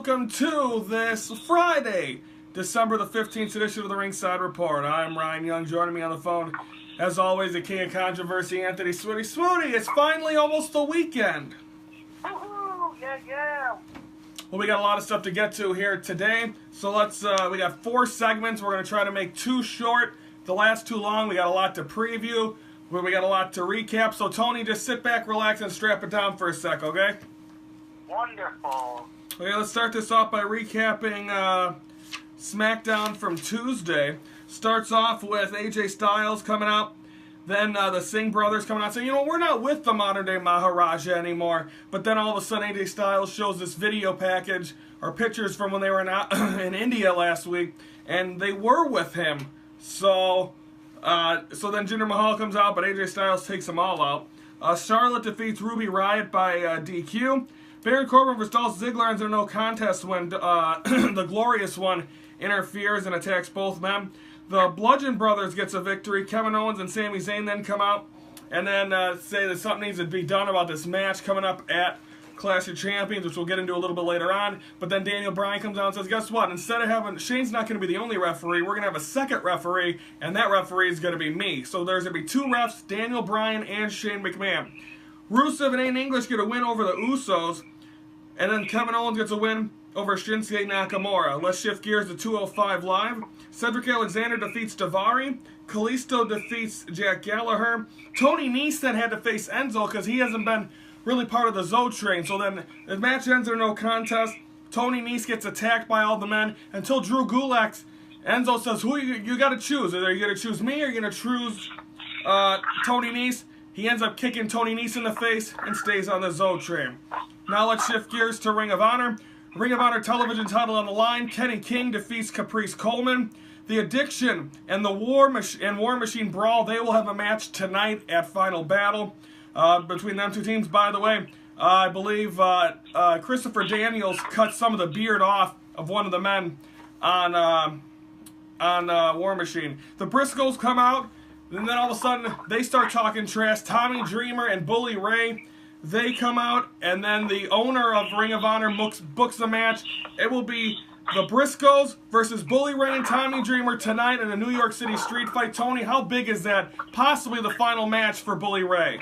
welcome to this Friday, December the 15th edition of the Ringside Report. I'm Ryan Young. Joining me on the phone, as always, the king of controversy, Anthony Swooty. Swooty, it's finally almost the weekend. Woohoo! Yeah. Well, we got a lot of stuff to get to here today, so we got 4 segments. We're going to try to make 2 short, the last 2 long. We got a lot to preview, we got a lot to recap, so Tony, just sit back, relax, and strap it down for a sec, okay? Wonderful. Okay, let's start this off by recapping Smackdown from Tuesday. Starts off with AJ Styles coming out, then the Singh brothers coming out saying, you know, we're not with the modern day Maharaja anymore. But then all of a sudden AJ Styles shows this video package or pictures from when they were in India last week, and they were with him. So then Jinder Mahal comes out, but AJ Styles takes them all out. Charlotte defeats Ruby Riott by DQ. Baron Corbin vs. Dolph Ziggler ends in a no contest when the Glorious One interferes and attacks both men. The Bludgeon Brothers gets a victory. Kevin Owens and Sami Zayn then come out and then say that something needs to be done about this match coming up at Clash of Champions, which we'll get into a little bit later on. But then Daniel Bryan comes out and says, guess what? Instead of having Shane's not going to be the only referee, we're going to have a second referee, and that referee is going to be me. So there's going to be 2 refs, Daniel Bryan and Shane McMahon. Rusev and Aiden English get a win over the Usos, and then Kevin Owens gets a win over Shinsuke Nakamura. Let's shift gears to 205 Live. Cedric Alexander defeats Daivari. Kalisto defeats Jack Gallagher. Tony Nese then had to face Enzo because he hasn't been really part of the Zoe train. So then the match ends in no contest. Tony Nese gets attacked by all the men until Drew Gulak. Enzo says, "Who you got to choose? Are you going to choose me or are you going to choose Tony Nese?" He ends up kicking Tony Nese in the face and stays on the Zoe train. Now let's shift gears to Ring of Honor. Ring of Honor television title on the line. Kenny King defeats Caprice Coleman. The Addiction and the War Machine Brawl, they will have a match tonight at Final Battle between them 2 teams. By the way, I believe Christopher Daniels cut some of the beard off of one of the men on War Machine. The Briscoes come out, and then all of a sudden they start talking trash. Tommy Dreamer and Bully Ray, they come out, and then the owner of Ring of Honor books the match. It will be the Briscoes versus Bully Ray and Tommy Dreamer tonight in a New York City street fight. Tony, how big is that? Possibly the final match for Bully Ray.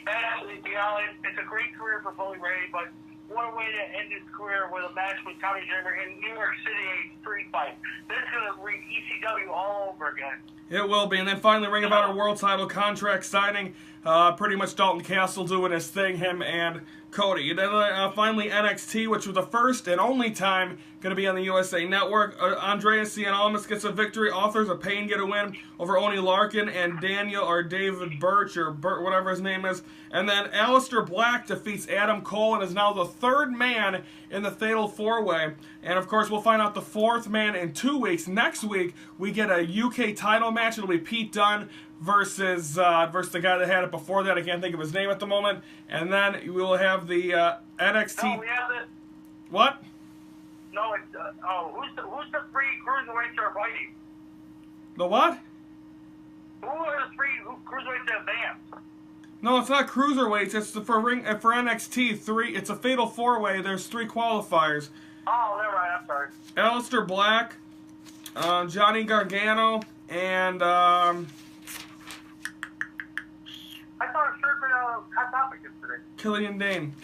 It's a great career for Bully Ray, but what a way to end his career with a match with Tommy Dreamer in New York City, a street fight. This is going to read ECW all over again. It will be. And then finally, Ring of Honor World Title contract signing. Pretty much Dalton Castle doing his thing, him and Cody. And then finally NXT, which was the first and only time going to be on the USA Network. Andreas Cianalmas gets a victory. Authors of Pain get a win over Oney Larkin and David Birch, or whatever his name is. And then Aleister Black defeats Adam Cole and is now the 3rd man in the Fatal 4-Way. And of course, we'll find out the 4th man in 2 weeks. Next week, we get a UK title match. It'll be Pete Dunne versus the guy that had it before that. I can't think of his name at the moment. And then we will have the NXT. No, we have it. What? No, it's who's the 3 cruiserweights are fighting? The what? Who are the 3 cruiserweights that advance? No, it's not cruiserweights. It's for NXT 3. It's a Fatal 4-Way. There's 3 qualifiers. Oh, never mind. I'm sorry. Aleister Black, Johnny Gargano, and I thought it should have been a Hot Topic yesterday. Killian Dane.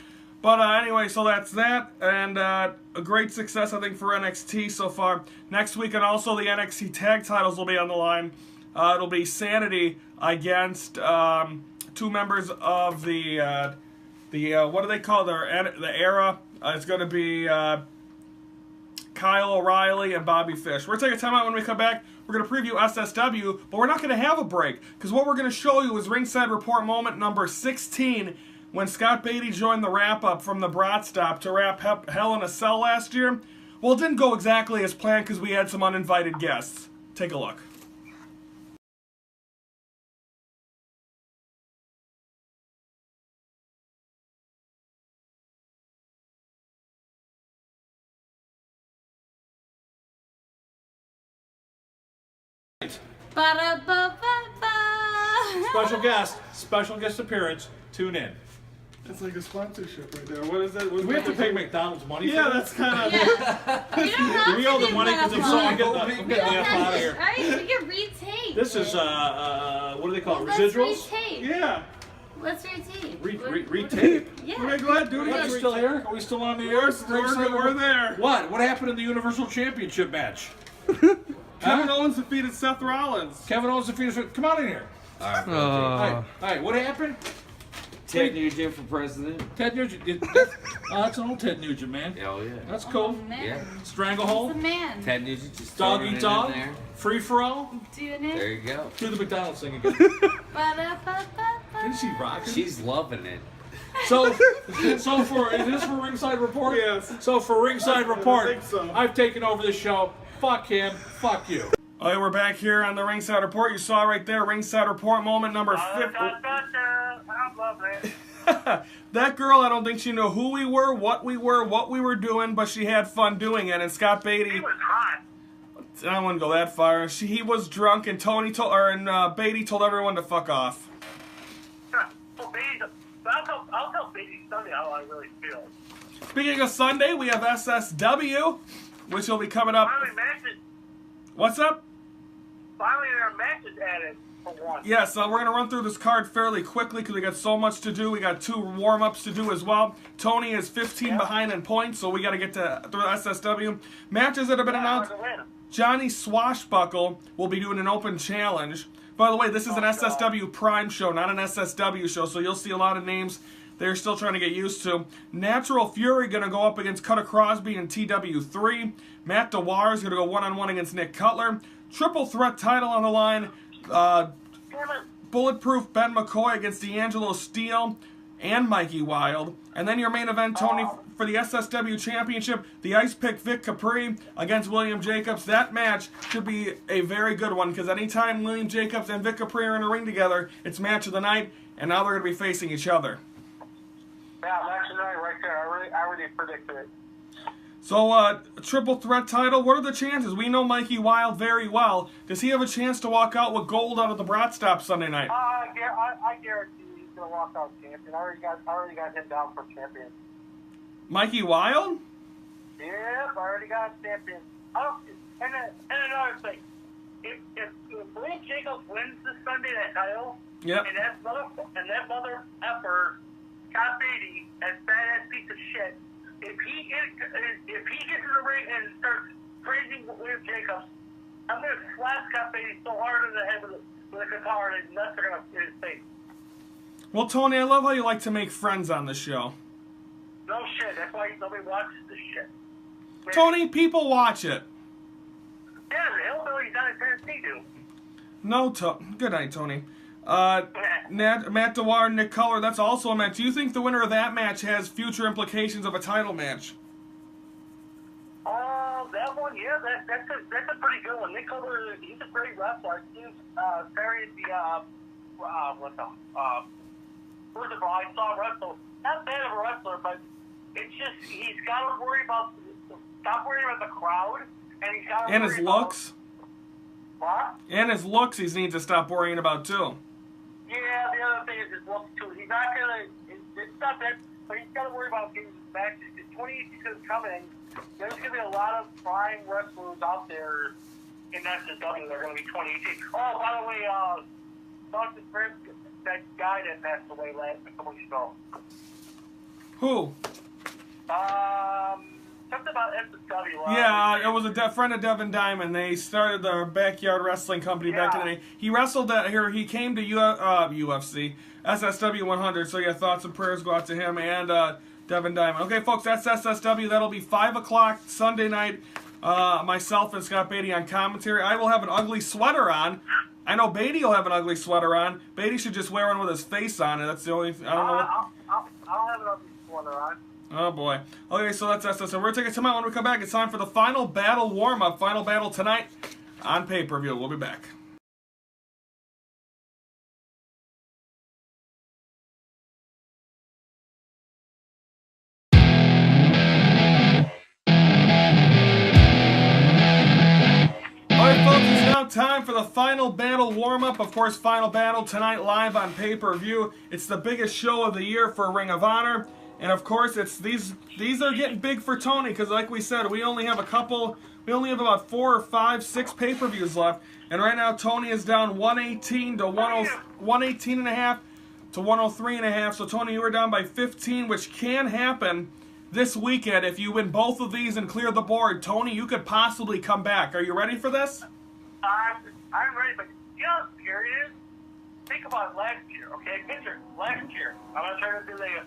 But anyway, so that's that, and a great success, I think, for NXT so far. Next week, and also the NXT tag titles will be on the line. It'll be Sanity against 2 members of the what do they call the era? It's going to be Kyle O'Reilly and Bobby Fish. We're going to take a time out. When we come back, we're going to preview SSW, but we're not going to have a break, because what we're going to show you is Ringside Report moment number 16, when Scott Beatty joined the wrap-up from the Brat Stop to wrap Hell in a Cell last year. Well, it didn't go exactly as planned because we had some uninvited guests. Take a look. Special guest appearance. Tune in. It's like a sponsorship right there. What is that? Do we have to pay McDonald's money? Yeah, for that's kind of. Yeah. We don't have Do we owe to the money because I'm so I'm getting the F out of here. Alright, we can retake. This is what do they call it? Let's Residuals? retake. Yeah. Let's retake. Retake. Yeah. Okay, go ahead, do it Are we again. still here? Are we still on the air? We're there. What? What happened in the Universal Championship match? Kevin Owens defeated Seth Rollins. Kevin Owens defeated. Come on in here. All right. All right. What happened? Ted Nugent for president. Ted Nugent. That's an old Ted Nugent, man. Oh yeah. That's cool. Oh, man. Yeah. Stranglehold. He's the man. Ted Nugent just Dog throwing eat it dog. in there. Free for all. Doing There it. you go. Do the McDonald's thing again. Ba-da-ba-ba-ba. Isn't she rocking? She's loving it. So for is this for Ringside Report? Yes. So for Ringside Report, I think so. I've taken over the show. Fuck him. Fuck you. Okay, we're back here on the Ringside Report. You saw right there, Ringside Report moment number 50. I'm loving it. That girl, I don't think she knew who we were, what we were doing, but she had fun doing it. And Scott Beatty, He was hot. I wouldn't go that far. He was drunk, and Beatty told everyone to fuck off. Well, I'll tell Beatty Sunday how I really feel. Speaking of Sunday, we have SSW, which will be coming up. What's up? Finally, there are matches added for one. Yes, we're going to run through this card fairly quickly because we got so much to do. We got 2 warm-ups to do as well. Tony is 15 behind in points, so we got to get through SSW. Matches that have been announced. Johnny Swashbuckle will be doing an open challenge. By the way, this is an SSW Prime show, not an SSW show, so you'll see a lot of names they're still trying to get used to. Natural Fury going to go up against Cutter Crosby in TW3. Matt DeWar is going to go one-on-one against Nick Cutler. Triple threat title on the line. Bulletproof Ben McCoy against D'Angelo Steele and Mikey Wild. And then your main event, Tony, for the SSW Championship, the Ice Pick Vic Capri against William Jacobs. That match should be a very good one because anytime William Jacobs and Vic Capri are in a ring together, it's match of the night, and now they're going to be facing each other. Yeah, match of the night right there. I already predicted it. So, triple threat title, what are the chances? We know Mikey Wild very well. Does he have a chance to walk out with gold out of the Brat Stop Sunday night? I guarantee he's gonna walk out champion. I already got him down for champion. Mikey Wild? Yep, I already got champion. Oh, and another thing, if William Jacobs wins this Sunday that title, Yep. and that mother effer, Scott Beatty, that badass piece of shit. If he gets in the ring and starts praising William Jacobs, I'm gonna slap Scott Beatty so hard in the head with a guitar and his nuts are gonna hit his face. Well, Tony, I love how you like to make friends on the show. No shit. That's why nobody watches this shit. Tony, people watch it. Yeah, the hillbillies down in Tennessee do. No, good night, Tony. Matt DeWar and Nick Cutler, that's also a match. Do you think the winner of that match has future implications of a title match? That one, yeah, that's a pretty good one. Nick Cutler, he's a great wrestler. He's carried the first of all, I saw him wrestle. Not bad of a wrestler, but it's just he's got to stop worrying about the crowd, and he's got to And his looks. What? And his looks he needs to stop worrying about too. Yeah, the other thing is his looks too. He's not gonna. It's not that, but he's got to worry about getting his matches. 2018 is coming. There's gonna be a lot of prime wrestlers out there in SSW. They're gonna be 2018. Oh, by the way, Dr. Chris, that guy that passed away a couple weeks ago. Who? Something about SSW. Yeah, it was a friend of Devin Diamond. They started their backyard wrestling company back in the day. He wrestled here. He came to UFC, SSW 100. So yeah, thoughts and prayers go out to him and Devin Diamond. Okay, folks, that's SSW. That'll be 5 o'clock Sunday night. Myself and Scott Beatty on commentary. I will have an ugly sweater on. I know Beatty will have an ugly sweater on. Beatty should just wear one with his face on it. That's the only. I don't know. I'll have an ugly sweater on. Oh boy. Okay, so that's us. So we're taking some out when we come back. It's time for the final battle warm-up. Final battle tonight on pay-per-view. We'll be back. Alright folks, it's now time for the Final Battle warm-up. Of course, Final Battle tonight live on pay-per-view. It's the biggest show of the year for Ring of Honor. And of course, it's these are getting big for Tony because, like we said, we only have about 4 or 5, 6 pay-per-views left. And right now, Tony is down 118 to 118 and a half to 103 and a half. So Tony, you are down by 15, which can happen this weekend if you win both of these and clear the board. Tony, you could possibly come back. Are you ready for this? I'm ready, but you know what scary is? Think about last year, okay? Picture last year. I'm not trying to do that.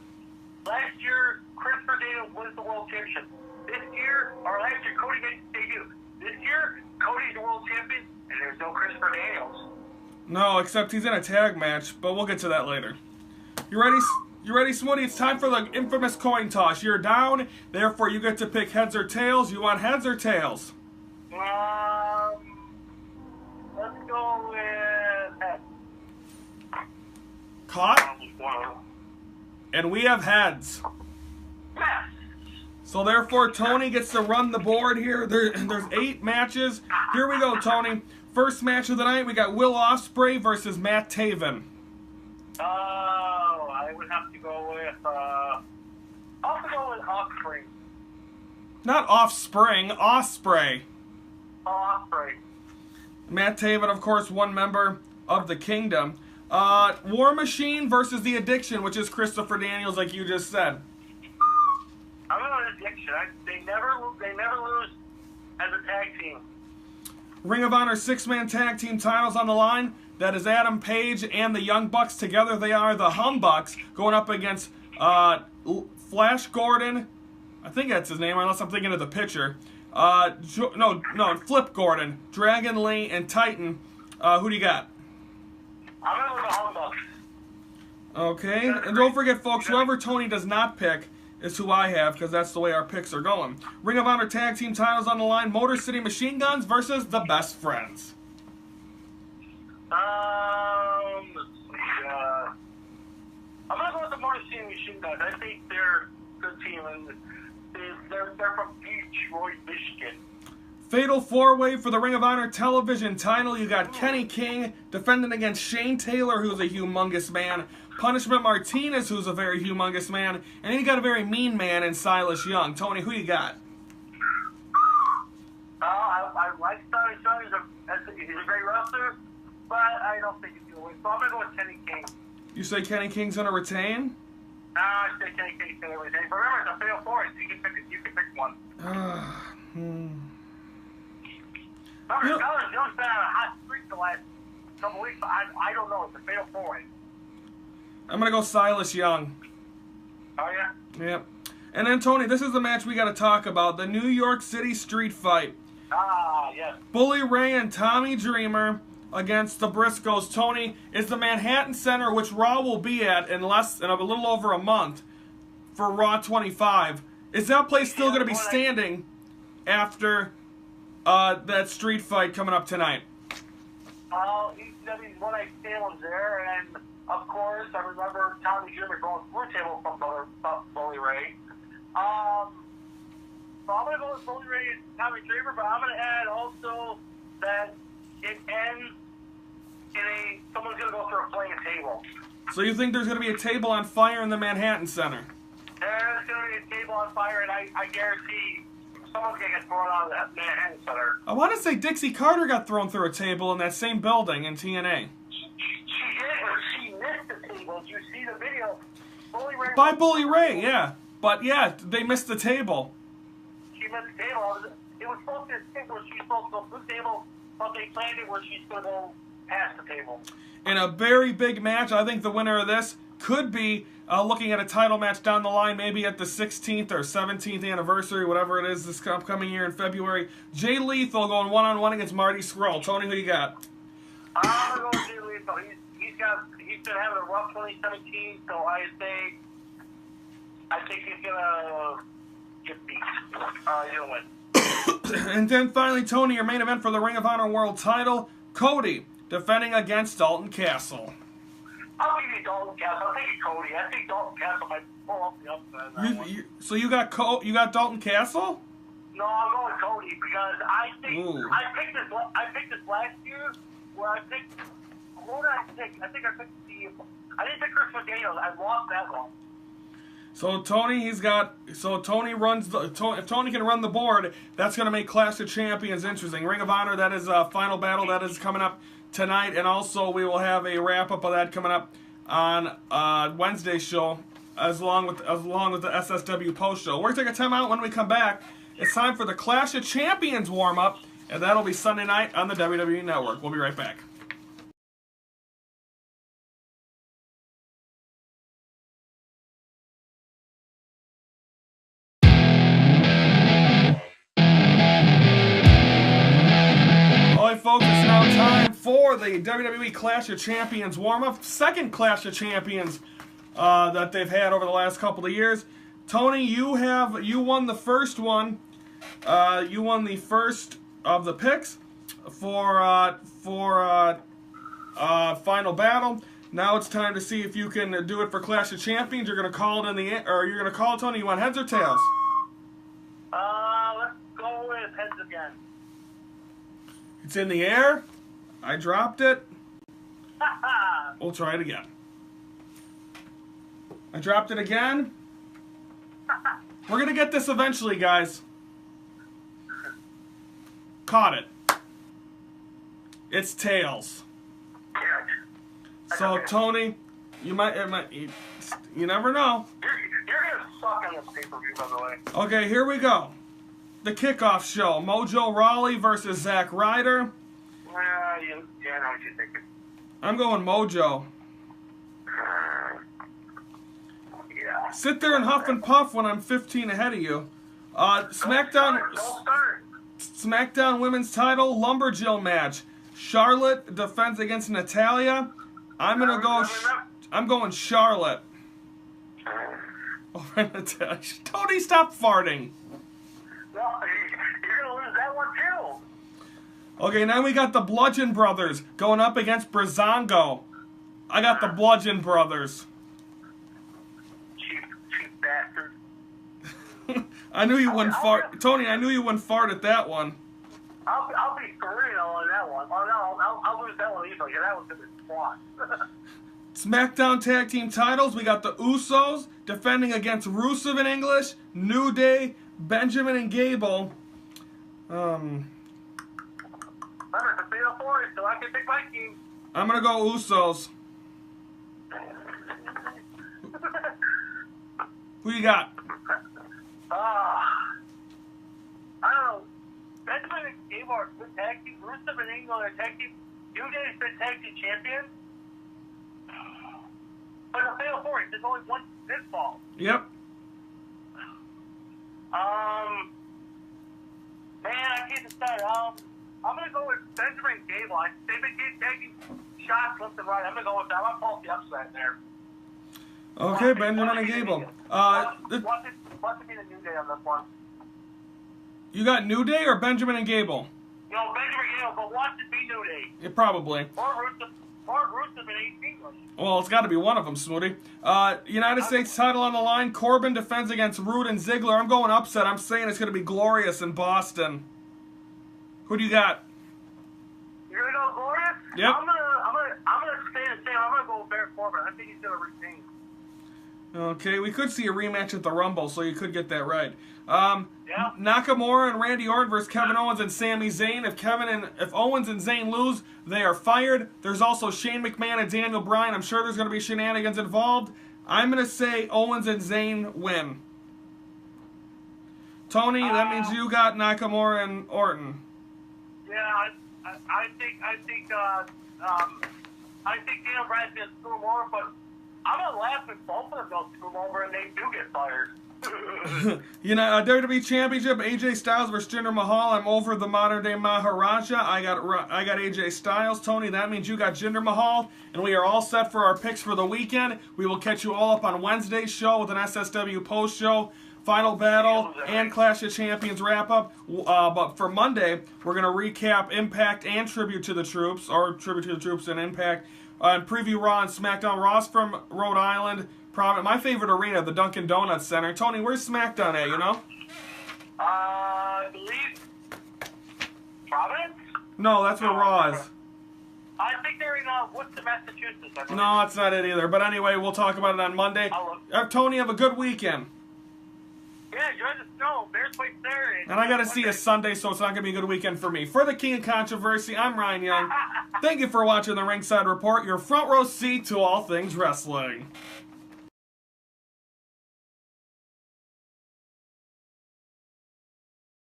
Last year, Christopher Daniels wins the world championship. This year, or last year, Cody made his debut. This year, Cody's the world champion, and there's no Christopher Daniels. No, except he's in a tag match, but we'll get to that later. You ready? You ready, Smoody? It's time for the infamous coin toss. You're down, therefore you get to pick heads or tails. You want heads or tails? Let's go with heads. Caught? And we have heads. Yes. So therefore, Tony gets to run the board here. There's 8 matches. Here we go, Tony. First match of the night, we got Will Ospreay versus Matt Taven. I would have to go with, I'll have to go with Ospreay. Not Offspring, Ospreay. Ospreay. Matt Taven, of course, one member of the Kingdom. War Machine versus The Addiction, which is Christopher Daniels, like you just said. I'm going with Addiction. They never lose as a tag team. Ring of Honor 6-man tag team titles on the line. That is Adam Page and the Young Bucks. Together they are the Humbucks going up against Flash Gordon. I think that's his name, unless I'm thinking of the pitcher. Flip Gordon, Dragon Lee, and Titan. Who do you got? I'm going with the Humbucks. Okay, and don't forget, folks, whoever Tony does not pick is who I have, because that's the way our picks are going. Ring of Honor tag team titles on the line. Motor City Machine Guns versus the Best Friends. Let's see, I'm going to go with the Motor City Machine Guns. I think they're a good team, and they're from Detroit, Michigan. Fatal 4-way for the Ring of Honor television title. You got Kenny King defending against Shane Taylor, who's a humongous man. Punishment Martinez, who's a very humongous man. And then you got a very mean man in Silas Young. Tony, who you got? I like Silas Young. He's a great wrestler, but I don't think he's going to win. So I'm going to go with Kenny King. You say Kenny King's going to retain? I say Kenny King's going to retain. But remember, it's a fatal 4, so you can pick one. Remember, Silas Young's been on a hot streak the last couple weeks, but I don't know. It's a fatal 4. I'm going to go Silas Young. Oh, yeah? Yep. And then, Tony, this is the match we got to talk about. The New York City Street Fight. Yes. Bully Ray and Tommy Dreamer against the Briscoes. Tony, is the Manhattan Center, which Raw will be at in a little over a month for Raw 25. Is that place still going to be standing after that street fight coming up tonight? ECW's one night stand was there, and of course, I remember Tommy Dreamer going through a table from Bully Ray. So I'm going to go with Bully Ray and Tommy Dreamer, but I'm going to add also that it ends in someone's going to go through a flaming table. So you think there's going to be a table on fire in the Manhattan Center? There's going to be a table on fire, and I guarantee someone's going to get thrown out of that Manhattan Center. I want to say Dixie Carter got thrown through a table in that same building in TNA. She did, but she missed the table. Did you see the video? By Bully Ray, yeah. But yeah, they missed the table. She missed the table. It was supposed to be where she's supposed to go through the table, but they planned it where she's going to go past the table. In a very big match, I think the winner of this could be looking at a title match down the line, maybe at the 16th or 17th anniversary, whatever it is this upcoming year in February. Jay Lethal going one-on-one against Marty Scurll. Tony, who you got? I'm going to go with Jay Lethal. He's been having a rough 2017, so I think he's going to get beat. He'll win. And then finally, Tony, your main event for the Ring of Honor World title, Cody defending against Dalton Castle. I'll give you Dalton Castle. I'll take you Cody. I think Dalton Castle might pull up the upset. So you got Dalton Castle? Yeah, No, I'm going Cody because I think Ooh. I picked this last year where I picked. What did I pick? I think I picked I didn't pick Chris McDaniels. I lost that one. So Tony runs if Tony can run the board, that's going to make Clash of Champions interesting. Ring of Honor, that is Final Battle, that is coming up tonight, and also we will have a wrap up of that coming up on Wednesday's show, as long with the SSW post show. We're taking a time out. When we come back, it's time for the Clash of Champions warm up, and that'll be Sunday night on the WWE Network. We'll be right back. Folks, it's now time for the WWE Clash of Champions warm-up. Second Clash of Champions that they've had over the last couple of years. Tony, you won the first one. You won the first of the picks for Final Battle. Now it's time to see if you can do it for Clash of Champions. You're gonna call it you're gonna call it, Tony. You want heads or tails? Let's go with heads again. It's in the air. I dropped it. We'll try it again. I dropped it again. We're going to get this eventually, guys. Caught it. It's tails. So, Tony, you never know. You're going to suck on this pay-per-view, by the way. Okay, here we go. The kickoff show. Mojo Rawley versus Zack Ryder. Yeah, I know what you're thinking. I'm going Mojo. Yeah. Sit there and huff and puff when I'm 15 ahead of you. SmackDown Women's Title Lumberjill match. Charlotte defends against Natalya. I'm going Charlotte. Over Natalya. Tony, stop farting. No, you're going to lose that one too. Okay, now we got the Bludgeon Brothers going up against Breezango. I got the Bludgeon Brothers. Cheap bastard. I knew you wouldn't fart. Tony, I knew you wouldn't fart at that one. I'll be 3-0 on that one. Oh, no, I'll lose that one easily. That one's going to be squat. SmackDown Tag Team titles, we got the Usos defending against Rusev in English, New Day, Benjamin and Gable. Remember, it's a 3-4, so I can pick my team. I'm going to go Usos. Who you got? I don't know. Benjamin and Gable are good tag team. Rusev and England are tag team. New Day is good tag team champion. But a fatal four, there's only one pinfall. Yep. Man, I can't decide. I'm gonna go with Benjamin and Gable. They've been taking shots left and right. I'm gonna go with that. I'm gonna call the upset there. Okay, Benjamin and Gable. Watch it be the New Day on this one. You got New Day or Benjamin and Gable? No, Benjamin and Gable, but watch it be New Day. Yeah, probably. Or Rusev and English. Well, it's got to be one of them, Smoothie. United States title on the line. Corbin defends against Rude and Ziggler. I'm going upset. I'm saying it's going to be glorious in Boston. Who do you got? You're gonna go Glorious? Yep. I'm gonna stay the same. I'm gonna go with Baron Corbin. I think he's gonna retain. Okay, we could see a rematch at the Rumble, so you could get that right. Yeah. Nakamura and Randy Orton versus Kevin Owens and Sami Zayn. If Owens and Zayn lose, they are fired. There's also Shane McMahon and Daniel Bryan. I'm sure there's going to be shenanigans involved. I'm going to say Owens and Zayn win. Tony, that means you got Nakamura and Orton. Yeah, I think Daniel Bryan's gonna screw him over, but I'm gonna laugh if both of them don't screw him over and they do get fired. WWE Championship, AJ Styles versus Jinder Mahal. I'm over the modern day Maharaja. I got AJ Styles. Tony, that means you got Jinder Mahal, and we are all set for our picks for the weekend. We will catch you all up on Wednesday's show with an SSW post show, Final Battle, and Clash of Champions wrap up. But for Monday, we're gonna recap Impact and Tribute to the Troops, or Tribute to the Troops and Impact, and preview Raw and SmackDown. Raw's from Rhode Island. My favorite arena, the Dunkin' Donuts Center. Tony, where's SmackDown at, you know? I believe Providence? No, that's where Raw is. I think they're in Worcester, Massachusetts. I believe. No, that's not it either. But anyway, we'll talk about it on Monday. I'll look. Tony, have a good weekend. Yeah, enjoy the snow. Bears play Saturday. And I got to see you Sunday, so it's not going to be a good weekend for me. For the King of Controversy, I'm Ryan Young. Thank you for watching the Ringside Report, your front row seat to all things wrestling.